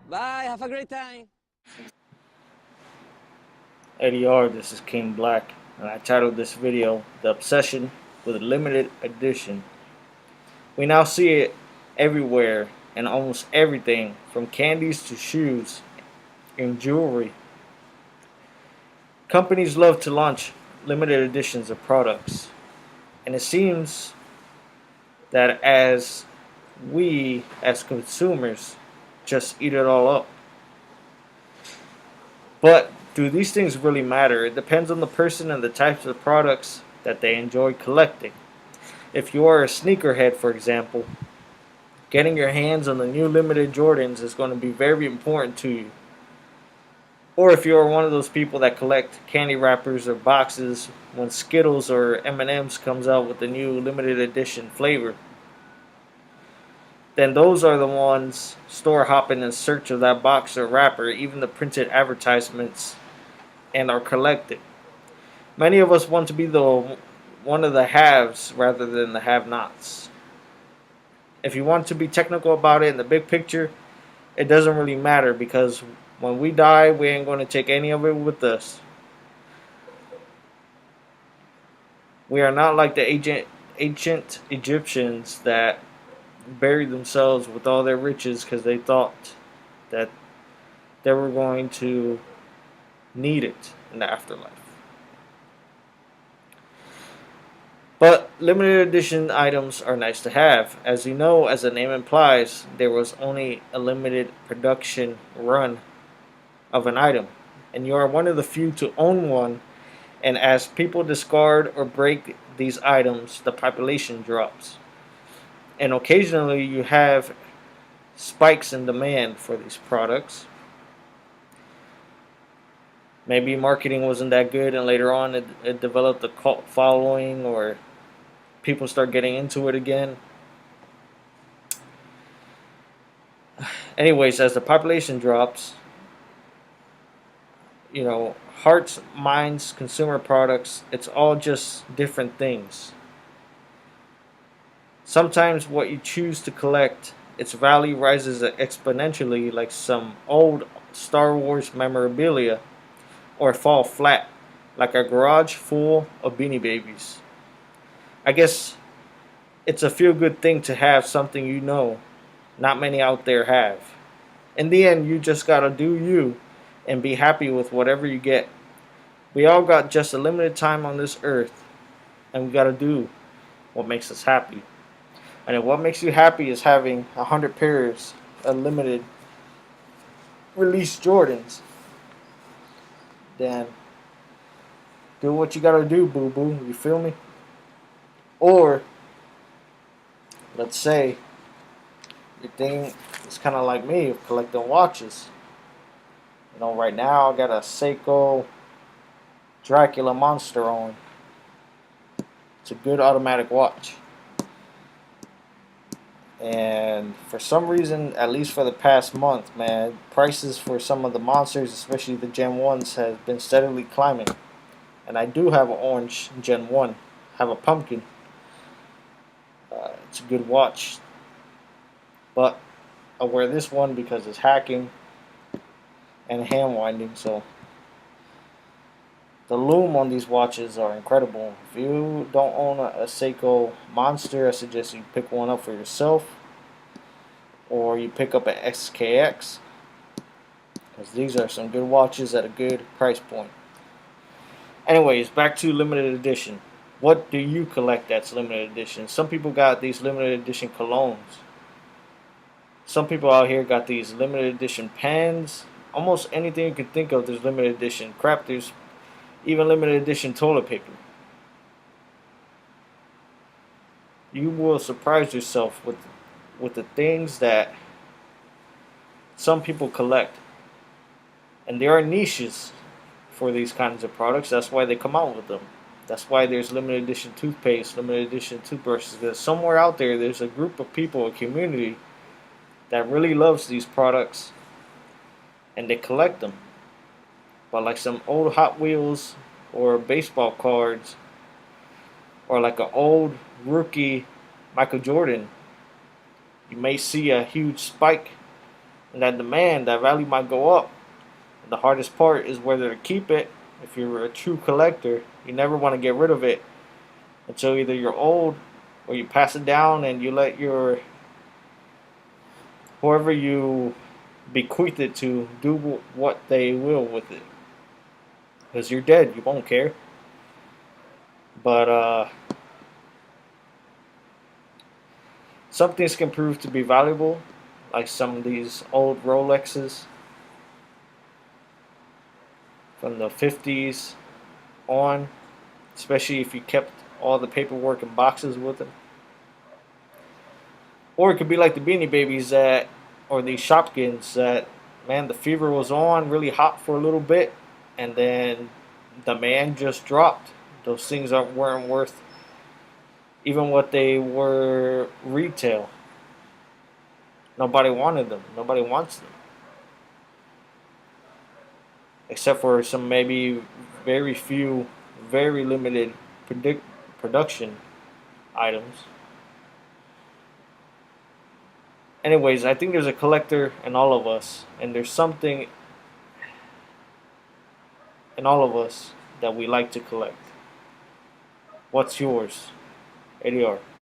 Bye, have a great time. Eddie R, this is King Black, and I titled this video The Obsession with a Limited Edition. We now see it everywhere in almost everything from candies to shoes and jewelry. Companies love to launch limited editions of products, and it seems that as consumers, just eat it all up. But do these things really matter? It depends on the person and the types of products that they enjoy collecting. If you are a sneakerhead, for example, getting your hands on the new limited Jordans is going to be very important to you. Or if you are one of those people that collect candy wrappers or boxes when Skittles or M&Ms comes out with the new limited edition flavor, then those are the ones store hopping in search of that box or wrapper, even the printed advertisements, and are collecting. Many of us want to be the one of the haves rather than the have-nots. If you want to be technical about it in the big picture, it doesn't really matter because when we die, we ain't going to take any of it with us. We are not like the ancient Egyptians that buried themselves with all their riches because they thought that they were going to need it in the afterlife. But limited edition items are nice to have. As you know, as the name implies, there was only a limited production run of an item, and you are one of the few to own one. And as people discard or break these items, the population drops. And occasionally you have spikes in demand for these products. Maybe marketing wasn't that good, and later on it developed a cult following, or people start getting into it again. Anyways, as the population drops, hearts, minds, consumer products, it's all just different things. Sometimes what you choose to collect, its value rises exponentially, like some old Star Wars memorabilia, or fall flat, like a garage full of Beanie Babies. I guess it's a feel good thing to have something not many out there have. In the end, you just gotta do you and be happy with whatever you get. We all got just a limited time on this earth, and we gotta do what makes us happy. And if what makes you happy is having 100 pairs of limited release Jordans, then do what you gotta do, boo boo. You feel me? Or let's say your thing is kind of like me, of collecting watches. Right now I got a Seiko Dracula Monster on. It's a good automatic watch. And for some reason, at least for the past month, man, prices for some of the monsters, especially the Gen 1s, has been steadily climbing. And I do have an orange Gen 1. Have a pumpkin. It's a good watch. But I wear this one because it's hacking and hand winding. So the lume on these watches are incredible. If you don't own a Seiko Monster, I suggest you pick one up for yourself, or you pick up an SKX, because these are some good watches at a good price point. Anyways, back to limited edition. What do you collect that's limited edition? Some people got these limited edition colognes. Some people out here got these limited edition pens. Almost anything you can think of, there's limited edition. Crap, there's even limited edition toilet paper. You will surprise yourself with the things that some people collect. And there are niches for these kinds of products. That's why they come out with them. That's why there's limited edition toothpaste, limited edition toothbrushes. Because somewhere out there, there's a group of people, a community, that really loves these products, and they collect them. But like some old Hot Wheels or baseball cards, or like an old rookie Michael Jordan, you may see a huge spike And that demand, that value might go up. The hardest part is whether to keep it. If you're a true collector, you never want to get rid of it until either you're old or you pass it down and you let your whoever you bequeath it to do what they will with it. Because you're dead, you won't care. But some things can prove to be valuable, like some of these old Rolexes from the 50s on, especially if you kept all the paperwork in boxes with them. Or it could be like the Beanie Babies that, or these Shopkins that, man, the fever was on really hot for a little bit, and then demand just dropped. Those things weren't worth even what they were retail. Nobody wanted them. Nobody wants them, except for some maybe very few, very limited production items. Anyways, I think there's a collector in all of us, and there's something in all of us that we like to collect. What's yours? ADR.